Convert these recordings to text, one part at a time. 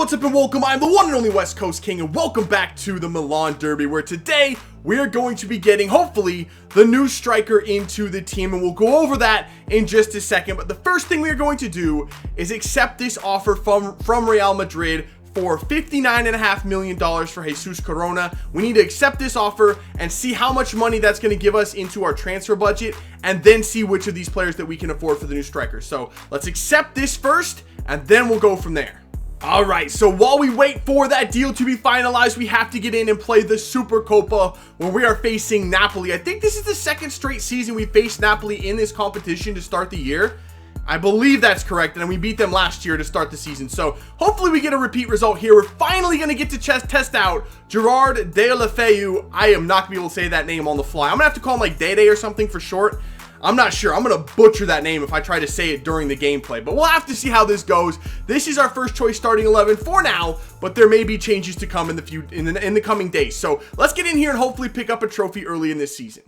what's up and welcome. I'm the one and only West Coast King and welcome back to the Milan Derby, where today we are going to be getting, hopefully, the new striker into the team, and we'll go over that in just a second. But the first thing we are going to do is accept this offer from Real Madrid for $59.5 million for Jesus Corona. We need to accept this offer and see how much money that's going to give us into our transfer budget, and then see which of these players that we can afford for the new striker. So let's accept this first, and then we'll go from there. All right, so while we wait for that deal to be finalized, we have to get in and play the Super Copa where we are facing Napoli. I think this is the second straight season we faced Napoli in this competition to start the year. I believe that's correct, and we beat them last year to start the season. So hopefully we get a repeat result here. We're finally going to get to test out Gerard Deulofeu. I am not going to be able to say that name on the fly. I'm going to have to call him like Dede or something for short. I'm not sure. I'm going to butcher that name if I try to say it during the gameplay, but we'll have to see how this goes. This is our first choice starting 11 for now, but there may be changes to come in the coming days. So let's get in here and hopefully pick up a trophy early in this season.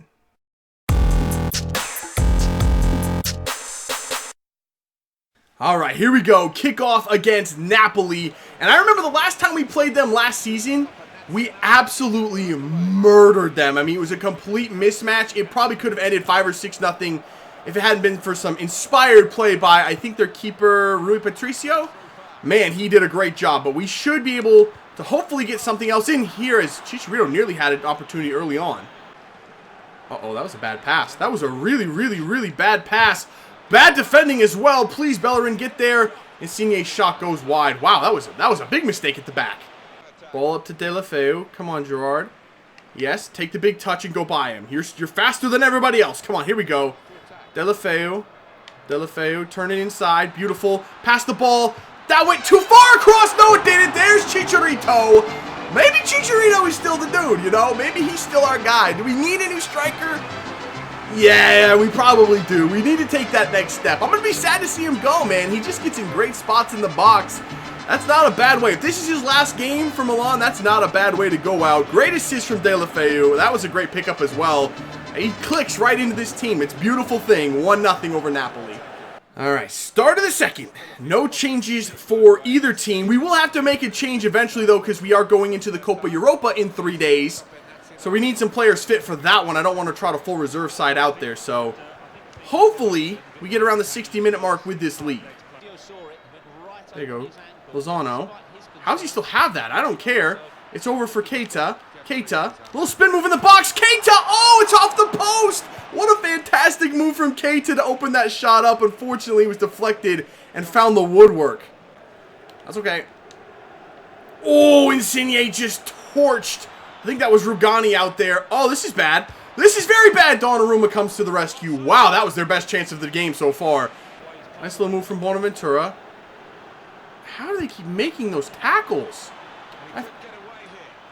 All right, here we go. Kickoff against Napoli. And I remember the last time we played them last season, we absolutely murdered them. I mean, it was a complete mismatch. It probably could have ended 5 or 6-0 if it hadn't been for some inspired play by, I think, their keeper, Rui Patricio. Man, he did a great job, but we should be able to hopefully get something else in here, as Chicharito nearly had an opportunity early on. Uh-oh, that was a bad pass. That was a really bad pass. Bad defending as well. Please, Bellerin, get there. Insigne's shot goes wide. Wow, that was a big mistake at the back. Ball up to Deulofeu. Come on, Gerard. Yes, take the big touch and go by him. You're faster than everybody else. Come on, here we go. Deulofeu. Deulofeu, turn it inside. Beautiful. Pass the ball. That went too far across. No, it didn't. There's Chicharito. Maybe Chicharito is still the dude, you know? Maybe he's still our guy. Do we need a new striker? Yeah, we probably do. We need to take that next step. I'm going to be sad to see him go, man. He just gets in great spots in the box. That's not a bad way. If this is his last game for Milan, that's not a bad way to go out. Great assist from Deulofeu. That was a great pickup as well. He clicks right into this team. It's a beautiful thing. 1-0 over Napoli. All right, start of the second. No changes for either team. We will have to make a change eventually, though, because we are going into the Copa Europa in 3 days. So we need some players fit for that one. I don't want to trot a full reserve side out there. So hopefully we get around the 60-minute mark with this lead. There you go. Lozano. How does he still have that? I don't care. It's over for Keita. Keita. Little spin move in the box. Keita! Oh, it's off the post! What a fantastic move from Keita to open that shot up. Unfortunately, it was deflected and found the woodwork. That's okay. Oh, Insigne just torched. I think that was Rugani out there. Oh, this is bad. This is very bad. Donnarumma comes to the rescue. Wow, that was their best chance of the game so far. Nice little move from Bonaventura. How do they keep making those tackles?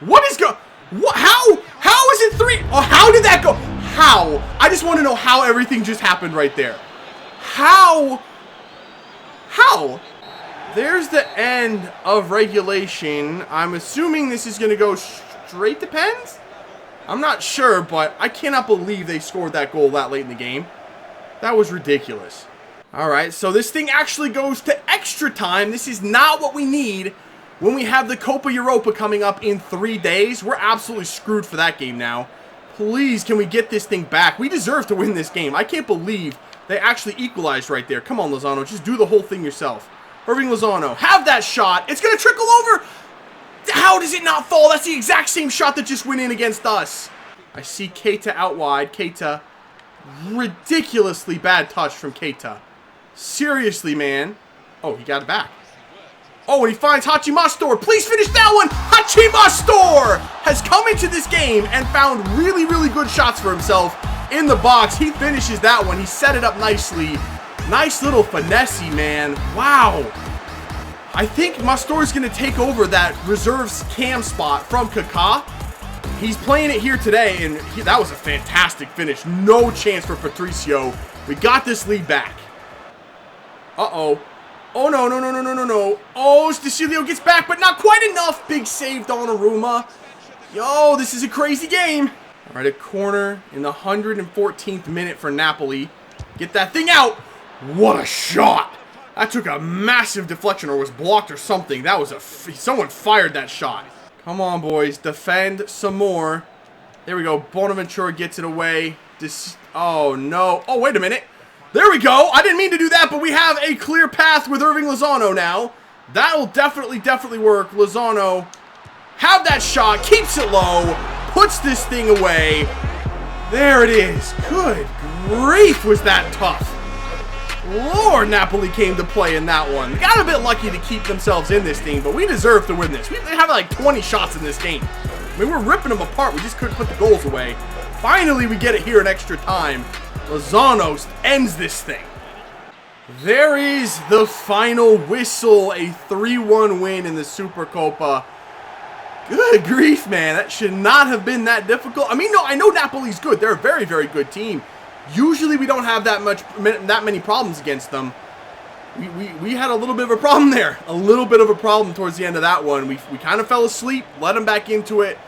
What is how is it 3? Oh, how did that go? How? I just want to know how everything just happened right there. How? There's the end of regulation. I'm assuming this is going to go straight to pens? I'm not sure, but I cannot believe they scored that goal that late in the game. That was ridiculous. Alright, so this thing actually goes to extra time. This is not what we need when we have the Copa Europa coming up in 3 days. We're absolutely screwed for that game now. Please, can we get this thing back? We deserve to win this game. I can't believe they actually equalized right there. Come on, Lozano. Just do the whole thing yourself. Irving Lozano, have that shot. It's going to trickle over. How does it not fall? That's the exact same shot that just went in against us. I see Keita out wide. Keita, ridiculously bad touch from Keita. Seriously, man. Oh, he got it back. Oh, and he finds Hachimastor. Please finish that one. Hachimastor has come into this game and found really good shots for himself in the box. He finishes that one. He set it up nicely. Nice little finesse, man. Wow. I think Mastor is going to take over that reserves cam spot from Kaká. He's playing it here today, and that was a fantastic finish. No chance for Patricio. We got this lead back. Uh-oh. Oh, no. Oh, Stassilio gets back, but not quite enough. Big save, Donnarumma. Yo, this is a crazy game. All right, a corner in the 114th minute for Napoli. Get that thing out. What a shot. That took a massive deflection or was blocked or something. That was someone fired that shot. Come on, boys. Defend some more. There we go. Bonaventura gets it away. Oh, no. Oh, wait a minute. There we go. I didn't mean to do that, but we have a clear path with Irving Lozano now. That'll definitely work. Lozano, have that shot. Keeps it low. Puts this thing away. There it is. Good grief, was that tough. Lord, Napoli came to play in that one. They got a bit lucky to keep themselves in this thing, but we deserve to win this. They have like 20 shots in this game. I mean, we're ripping them apart. We just couldn't put the goals away. Finally, we get it here in extra time. Lozano ends this thing. There is the final whistle. A 3-1 win in the Super Copa. Good grief, man. That should not have been that difficult. I mean, no, I know Napoli's good. They're a very, very good team. Usually we don't have that many problems against them. We had a little bit of a problem there. A little bit of a problem towards the end of that one. We kind of fell asleep, let them back into it.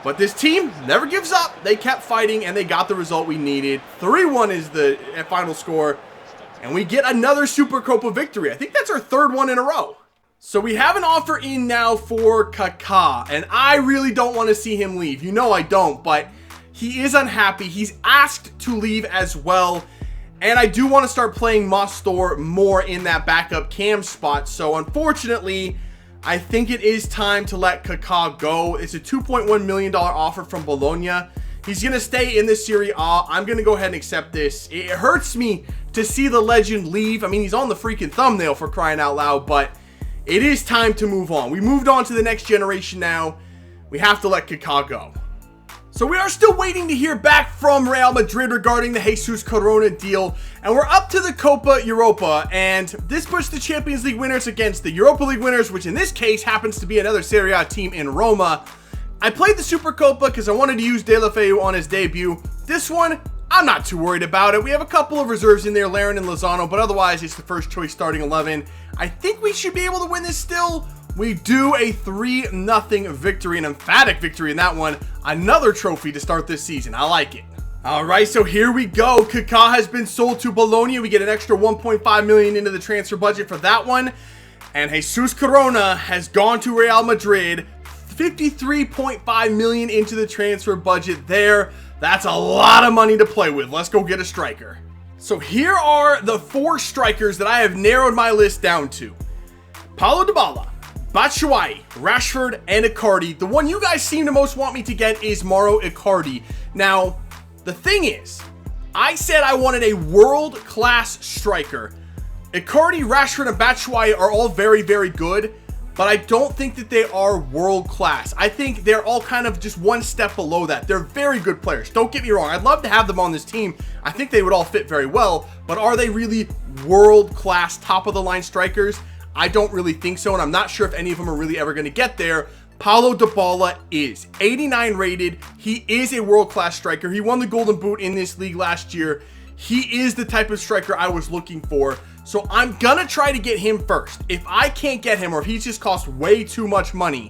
But this team never gives up. They kept fighting, and they got the result we needed. 3-1 is the final score. And we get another Super Copa victory. I think that's our third one in a row. So we have an offer in now for Kaká. And I really don't want to see him leave. You know I don't, but he is unhappy. He's asked to leave as well. And I do want to start playing Mastor more in that backup cam spot. So unfortunately, I think it is time to let Kaká go. It's a $2.1 million offer from Bologna. He's going to stay in the Serie A. I'm going to go ahead and accept this. It hurts me to see the legend leave. I mean, he's on the freaking thumbnail for crying out loud, but it is time to move on. We moved on to the next generation now. We have to let Kaká go. So we are still waiting to hear back from Real Madrid regarding the Jesus Corona deal. And we're up to the Copa Europa. And this puts the Champions League winners against the Europa League winners, which in this case happens to be another Serie A team in Roma. I played the Super Copa because I wanted to use De La Feu on his debut. This one, I'm not too worried about it. We have a couple of reserves in there, Larin and Lozano, but otherwise it's the first choice starting 11. I think we should be able to win this still. We do a 3-0 victory, an emphatic victory in that one. Another trophy to start this season. I like it. All right, so here we go. Kaká has been sold to Bologna. We get an extra 1.5 million into the transfer budget for that one. And Jesus Corona has gone to Real Madrid. 53.5 million into the transfer budget there. That's a lot of money to play with. Let's go get a striker. So here are the 4 strikers that I have narrowed my list down to. Paulo Dybala, Batshuayi, Rashford, and Icardi. The one you guys seem to most want me to get is Mauro Icardi. Now, the thing is, I said I wanted a world-class striker. Icardi, Rashford, and Batshuayi are all very, very good, but I don't think that they are world-class. I think they're all kind of just one step below that. They're very good players. Don't get me wrong. I'd love to have them on this team. I think they would all fit very well, but are they really world-class, top-of-the-line strikers? I don't really think so, and I'm not sure if any of them are really ever going to get there. Paulo Dybala is 89 rated. He is a world-class striker. He won the Golden Boot in this league last year. He is the type of striker I was looking for, so I'm going to try to get him first. If I can't get him, or if he just costs way too much money,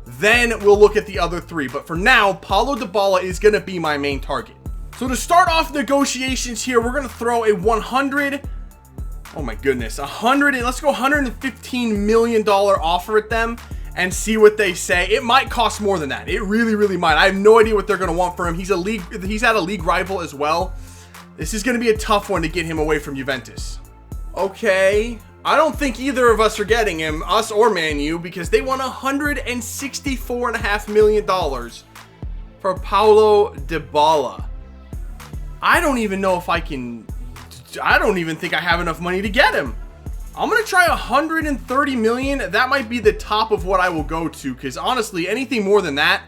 then we'll look at the other 3. But for now, Paulo Dybala is going to be my main target. So to start off negotiations here, we're going to throw a 100... Oh my goodness, let's go $115 million offer at them and see what they say. It might cost more than that. It really, really might. I have no idea what they're going to want for him. He's at a league rival as well. This is going to be a tough one to get him away from Juventus. Okay, I don't think either of us are getting him, us or Man U, because they want $164.5 million for Paulo Dybala. I don't even know if I don't even think I have enough money to get him. I'm going to try 130 million. That might be the top of what I will go to, because honestly, anything more than that,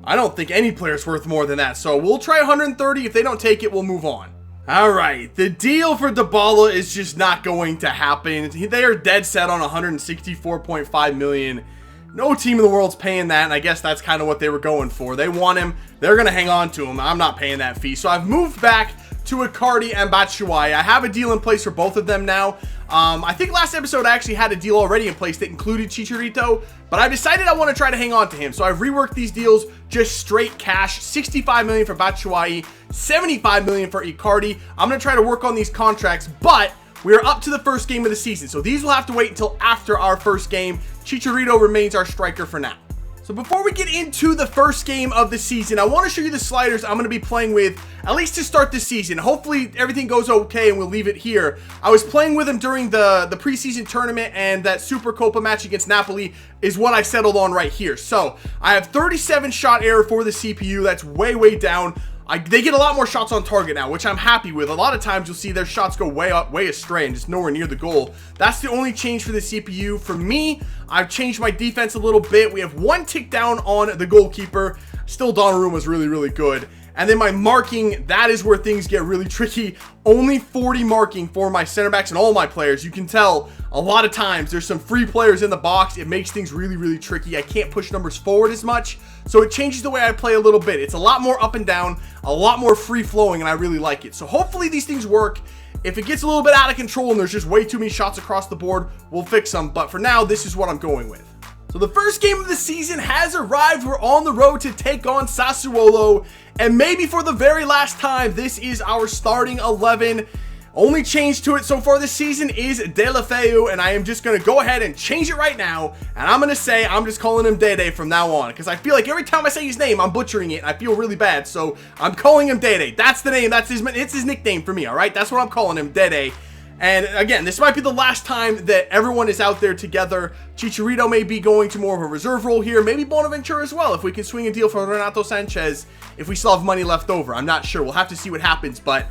I don't think any player's worth more than that. So we'll try 130. If they don't take it, we'll move on. All right, the deal for Dybala is just not going to happen. They are dead set on 164.5 million. No team in the world's paying that, and I guess that's kind of what they were going for. They want him. They're going to hang on to him. I'm not paying that fee. So I've moved back to Icardi and Batshuayi. I have a deal in place for both of them now. I think last episode I actually had a deal already in place that included Chicharito, but I decided I want to try to hang on to him. So I've reworked these deals just straight cash. 65 million for Batshuayi, 75 million for Icardi. I'm going to try to work on these contracts, but we are up to the first game of the season. So these will have to wait until after our first game. Chicharito remains our striker for now. So before we get into the first game of the season, I want to show you the sliders I'm going to be playing with, at least to start the season. Hopefully everything goes okay and we'll leave it here. I was playing with them during the preseason tournament, and that Super Copa match against Napoli is what I settled on right here. So I have 37 shot error for the CPU. That's way down. They get a lot more shots on target now, which I'm happy with. A lot of times you'll see their shots go way astray and just nowhere near the goal. That's the only change for the CPU. For me, I've changed my defense a little bit. We have one tick down on the goalkeeper. Still, Donnarumma's really good. And then my marking, that is where things get really tricky. Only 40 marking for my center backs and all my players. You can tell a lot of times there's some free players in the box. It makes things really tricky. I can't push numbers forward as much. So it changes the way I play a little bit. It's a lot more up and down, a lot more free flowing, and I really like it. So hopefully these things work. If it gets a little bit out of control and there's just way too many shots across the board, we'll fix them. But for now, this is what I'm going with. So the first game of the season has arrived. We're on the road to take on Sassuolo. And maybe for the very last time, this is our starting 11. Only change to it so far this season is Deulofeu, and I am just going to go ahead and change it right now. And I'm going to say I'm just calling him Dede from now on, because I feel like every time I say his name, I'm butchering it, and I feel really bad. So I'm calling him Dede. That's the name. It's his nickname for me, all right? That's what I'm calling him, Dede. And again, this might be the last time that everyone is out there together. Chicharito may be going to more of a reserve role here. Maybe Bonaventura as well, if we can swing a deal for Renato Sanchez, if we still have money left over. I'm not sure. We'll have to see what happens, but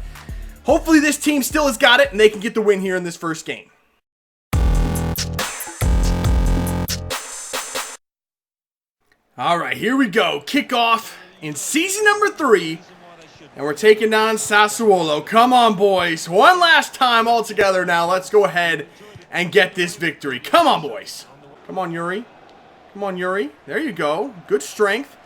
hopefully this team still has got it and they can get the win here in this first game. All right, here we go. Kickoff in season number 3. And we're taking down Sassuolo. Come on, boys. One last time all together now. Let's go ahead and get this victory. Come on, boys. Come on, Yuri. Come on, Yuri. There you go. Good strength.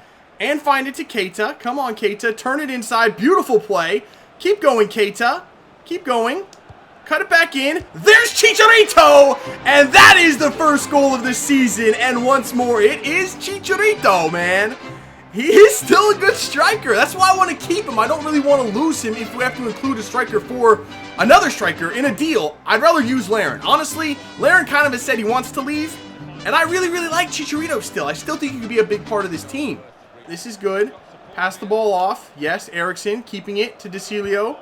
And find it to Keita. Come on, Keita. Turn it inside. Beautiful play. Keep going, Keita. Keep going. Cut it back in. There's Chicharito! And that is the first goal of the season. And once more, it is Chicharito, man. He is still a good striker. That's why I want to keep him. I don't really want to lose him if we have to include a striker for another striker in a deal. I'd rather use Larin. Honestly, Larin kind of has said he wants to leave, and I really like Chicharito still. I still think he could be a big part of this team. This is good. Pass the ball off. Yes, Eriksson keeping it to Decilio.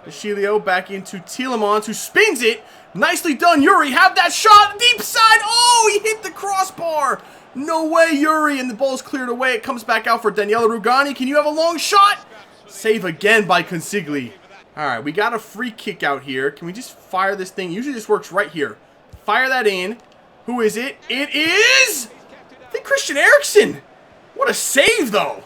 Decilio back into Tielemans, who spins it. Nicely done, Yuri. Have that shot. Deep side. Oh, he hit the crossbar. No way, Yuri, and the ball's cleared away. It comes back out for Daniele Rugani. Can you have a long shot? Save again by Consigli. All right, we got a free kick out here. Can we just fire this thing? Usually this works right here. Fire that in. Who is it? It is, I think, Christian Eriksen. What a save, though.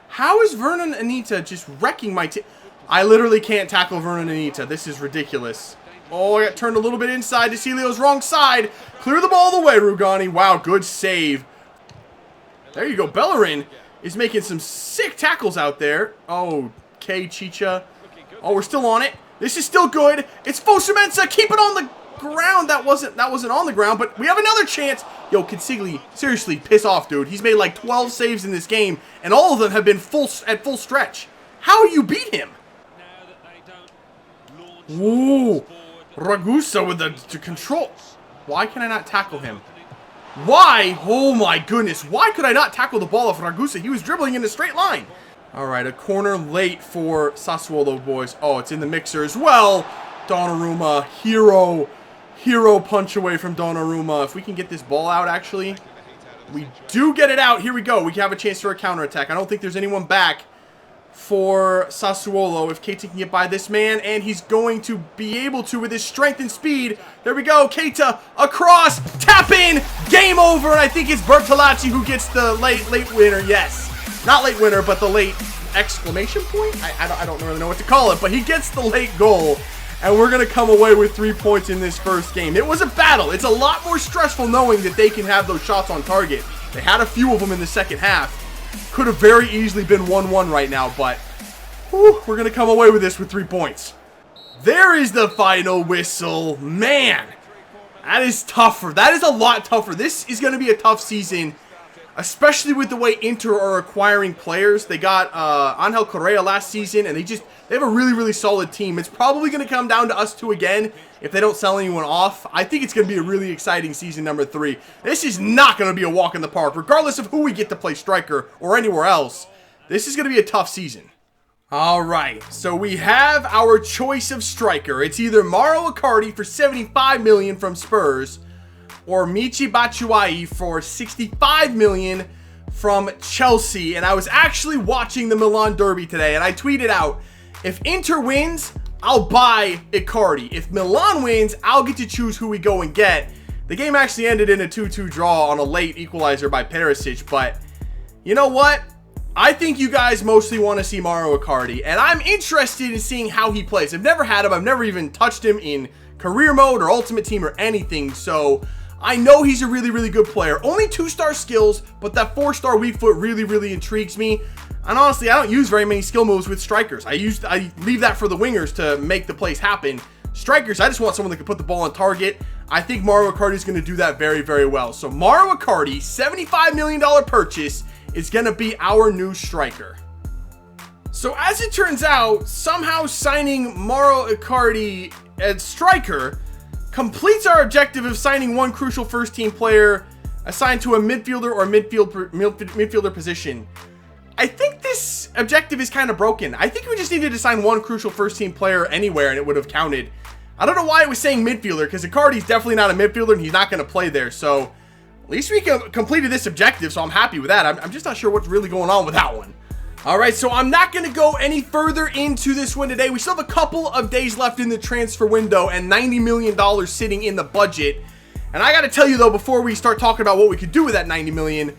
How is Vernon Anita just wrecking my team? I literally can't tackle Vernon Anita. This is ridiculous. Oh, I got turned a little bit inside. Decilio's wrong side. Clear the ball the way, Rugani. Wow, good save. There you go. Bellerin is making some sick tackles out there. Oh, okay, Chicha. Oh, we're still on it. This is still good. It's Fosumensa. Keep it on the ground. That wasn't on the ground, but we have another chance. Yo, Consigli, seriously, piss off, dude. He's made like 12 saves in this game, and all of them have been at full stretch. How do you beat him? Ooh. Ragusa with the control. Why can I not tackle him? Why? Oh my goodness. Why could I not tackle the ball off Ragusa? He was dribbling in a straight line. All right, a corner late for Sassuolo, boys. Oh, it's in the mixer as well. Donnarumma, hero punch away from Donnarumma. If we can get this ball out, actually. We do get it out. Here we go. We have a chance for a counterattack. I don't think there's anyone back for Sassuolo if Keita can get by this man, and he's going to be able to with his strength and speed. There we go, Keita across, tap in, game over, and I think it's Bertolacci who gets the late winner. Yes, not late winner, but the late exclamation point? I don't really know what to call it, but he gets the late goal, and we're going to come away with 3 points in this first game. It was a battle. It's a lot more stressful knowing that they can have those shots on target. They had a few of them in the second half. Could have very easily been 1-1 right now, but whew, we're going to come away with this with 3 points. There is the final whistle. Man, that is tougher. That is a lot tougher. This is going to be a tough season. especially with the way Inter are acquiring players. They got Angel Correa last season, and they have a really, really solid team. It's probably going to come down to us two again if they don't sell anyone off. I think it's going to be a really exciting season number 3. This is not going to be a walk in the park, regardless of who we get to play striker or anywhere else. This is going to be a tough season. All right, so we have our choice of striker. It's either Mauro Icardi for 75 million from Spurs or Michy Batshuayi for 65 million from Chelsea. And I was actually watching the Milan derby today, and I tweeted out, if Inter wins, I'll buy Icardi. If Milan wins, I'll get to choose who we go and get. The game actually ended in a 2-2 draw on a late equalizer by Perisic, but you know what? I think you guys mostly want to see Mauro Icardi, and I'm interested in seeing how he plays. I've never had him. I've never even touched him in career mode or ultimate team or anything, so I know he's a really, really good player. Only 2-star skills, but that 4-star weak foot really, really intrigues me. And honestly, I don't use very many skill moves with strikers. I leave that for the wingers to make the plays happen. Strikers, I just want someone that can put the ball on target. I think Mauro Icardi is going to do that very, very well. So Mauro Icardi, $75 million purchase, is going to be our new striker. So as it turns out, somehow signing Mauro Icardi as striker completes our objective of signing one crucial first team player assigned to a midfielder or midfielder position. I think this objective is kind of broken. I think we just needed to sign one crucial first team player anywhere and it would have counted. I don't know why it was saying midfielder, because Icardi's definitely not a midfielder and he's not going to play there. So at least we completed this objective, so I'm happy with that. I'm just not sure what's really going on with that one. All right, so I'm not going to go any further into this one today. We still have a couple of days left in the transfer window and $90 million sitting in the budget. And I got to tell you, though, before we start talking about what we could do with that $90 million,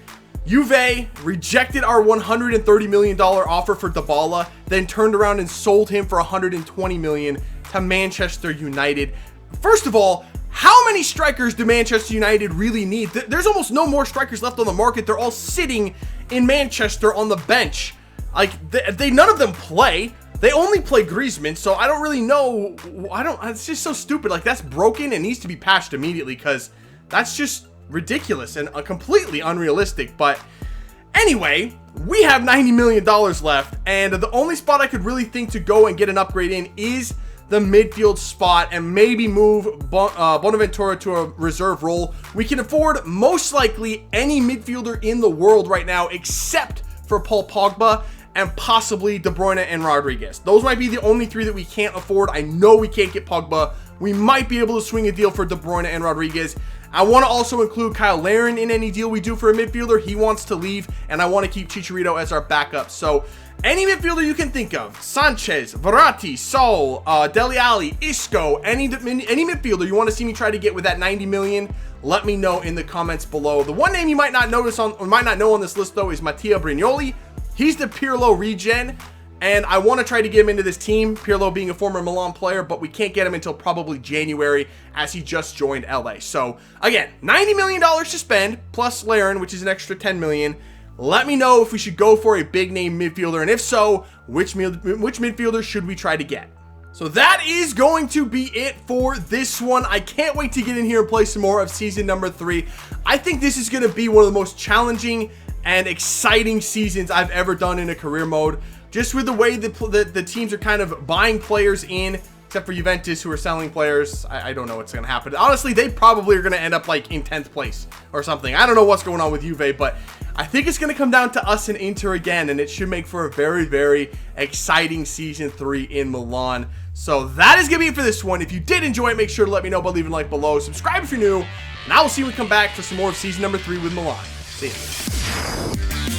Juve rejected our $130 million offer for Dybala, then turned around and sold him for $120 million to Manchester United. First of all, how many strikers do Manchester United really need? There's almost no more strikers left on the market. They're all sitting in Manchester on the bench. Like, none of them play. They only play Griezmann, so I don't really know. It's just so stupid. Like, that's broken and needs to be patched immediately, because that's just ridiculous and completely unrealistic. But anyway, we have $90 million left, and the only spot I could really think to go and get an upgrade in is the midfield spot, and maybe move Bonaventura to a reserve role. We can afford most likely any midfielder in the world right now except for Paul Pogba and possibly De Bruyne and Rodriguez. Those might be the only 3 that we can't afford. I know we can't get Pogba. We might be able to swing a deal for De Bruyne and Rodriguez. I want to also include Kyle Larin in any deal we do for a midfielder. He wants to leave, and I want to keep Chicharito as our backup. So any midfielder you can think of, Sanchez, Verratti, Saul, Dele Alli, Isco, any midfielder you want to see me try to get with that $90 million, let me know in the comments below. The one name you might not notice on, or might not know on this list, though, is Mattia Brignoli. He's the Pirlo regen, and I want to try to get him into this team, Pirlo being a former Milan player, but we can't get him until probably January, as he just joined LA. So again, $90 million to spend, plus Larin, which is an extra $10 million. Let me know if we should go for a big name midfielder, and if so, which midfielder should we try to get? So that is going to be it for this one. I can't wait to get in here and play some more of season number 3. I think this is going to be one of the most challenging and exciting seasons I've ever done in a career mode. Just with the way the teams are kind of buying players in, except for Juventus, who are selling players. I don't know what's going to happen. Honestly, they probably are going to end up like in 10th place or something. I don't know what's going on with Juve, but I think it's going to come down to us and Inter again, and it should make for a very, very exciting season 3 in Milan. So that is going to be it for this one. If you did enjoy it, make sure to let me know by leaving a like below. Subscribe if you're new, and I will see you when we come back for some more of season number 3 with Milan. See you.